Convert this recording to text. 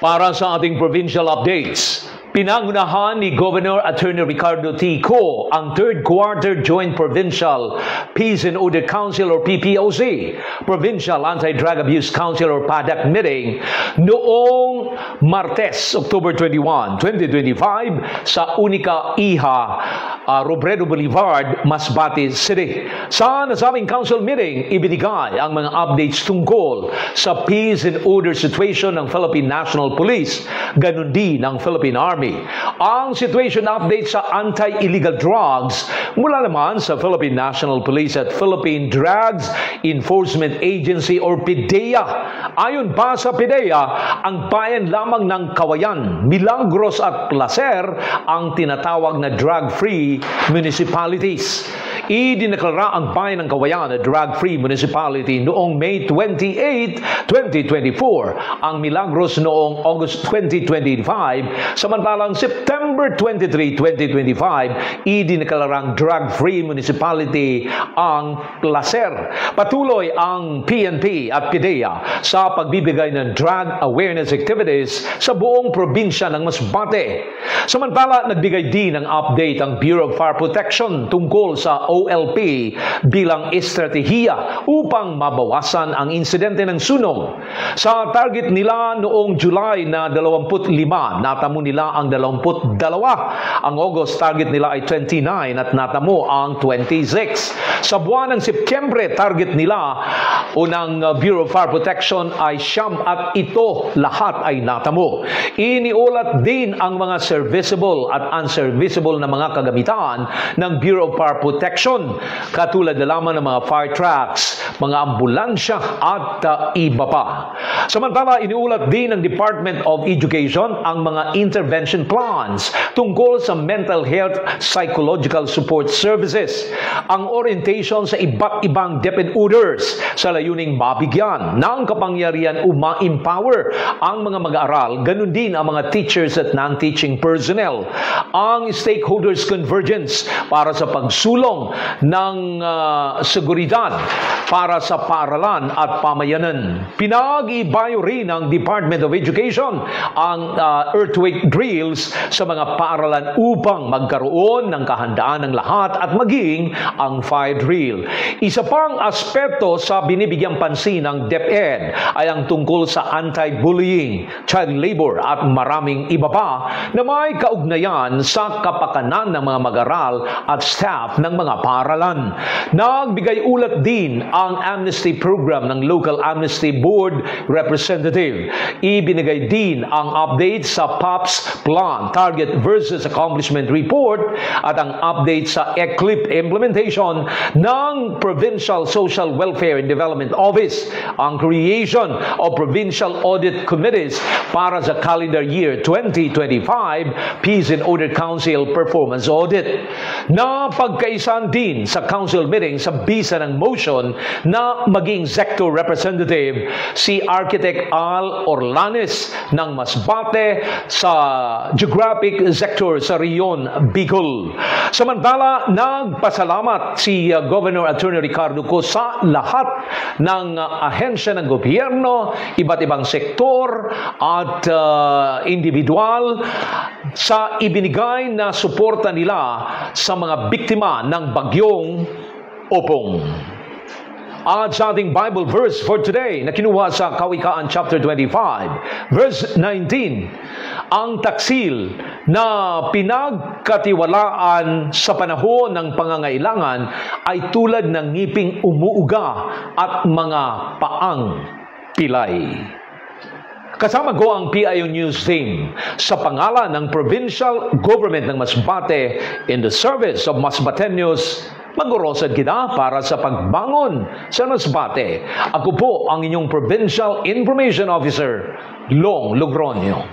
Para sa ating provincial updates, pinangunahan ni Governor Attorney Ricardo T. Co. ang Third Quarter Joint Provincial Peace and Order Council or PPOC, Provincial Anti-Drug Abuse Council or PADAC meeting noong Martes, October 21, 2025 sa Unica Iha, Robredo Boulevard, Masbate City. Sa nasabing council meeting, ibinigay ang mga updates tungkol sa peace and order situation ng Philippine National Police, ganun din ng Philippine Army. Ang situation update sa anti-illegal drugs mula naman sa Philippine National Police at Philippine Drugs Enforcement Agency or PDEA. Ayon pa sa PDEA, ang bayan lamang ng Cauayan, Milagros at Placer ang tinatawag na drug-free municipalities. Idineklara ang bayan ng Cauayan na drug-free municipality noong May 28, 2024. Ang Milagros noong August 2025. Samantalang September 23, 2025, idineklarang drug-free municipality ang Placer. Patuloy ang PNP at PDEA sa pagbibigay ng drug awareness activities sa buong probinsya ng Masbate. Samantala, nagbigay din ng update ang Bureau of Fire Protection tungkol sa OLP bilang estratehiya upang mabawasan ang insidente ng sunog. Sa target nila noong July na 25, natamo nila ang 22. Ang August target nila ay 29 at natamo ang 26. Sa buwan ng Setyembre, target nila unang Bureau of Fire Protection ay 9 at ito lahat ay natamo. Iniulat din ang mga serviceable at unserviceable na mga kagamitan ng Bureau of Fire Protection, katulad na lamang ng mga fire trucks, mga ambulansya at iba pa. Samantala, iniulat din ng Department of Education ang mga intervention plans tungkol sa mental health psychological support services, ang orientation sa iba't ibang DepEd orders sa layuning mabigyan ng kapangyarihan o ma-empower ang mga mag-aaral, ganun din ang mga teachers at non-teaching personnel, ang stakeholders convergence para sa pagsulong ng seguridad para sa paaralan at pamayanan. Pinag-ibayo rin ng Department of Education ang earthquake drills sa mga paaralan upang magkaroon ng kahandaan ng lahat at maging ang fire drill. Isa pang aspeto sa binibigyang pansin ng DepEd ay ang tungkol sa anti-bullying, child labor at maraming iba pa na may kaugnayan sa kapakanan ng mga mag-aral at staff ng mga paaralan. Nagbigay ulat din ang amnesty program ng Local Amnesty Board Representative. Ibinigay din ang update sa POPS Plan, Target versus Accomplishment Report at ang update sa ECLIP implementation ng Provincial Social Welfare and Development Office, ang creation of Provincial Audit Committees para sa calendar year 2025 Peace and Order Council Performance Audit. Napagkaisan din sa council meeting sa bisa ng motion na maging sector representative si Architect Al Orlanes ng Masbate sa geographic sector sa Rion, Bicol. Samantala, nagpasalamat si Governor Attorney Ricardo Co sa lahat ng ahensya ng gobyerno, iba't ibang sektor at individual sa ibinigay na suporta nila sa mga biktima ng bagyong Opong. At sa ating Bible verse for today na kinuha sa Kawikaan chapter 25, verse 19, ang taksil na pinagkatiwalaan sa panahon ng pangangailangan ay tulad ng ngiping umuuga at mga paang pilay. Kasama ko ang PIO News Team sa pangalan ng Provincial Government ng Masbate in the service of Masbateños. Mag-urosad kita para sa pagbangon sa Masbate. Ako po ang inyong Provincial Information Officer, Long Logronio.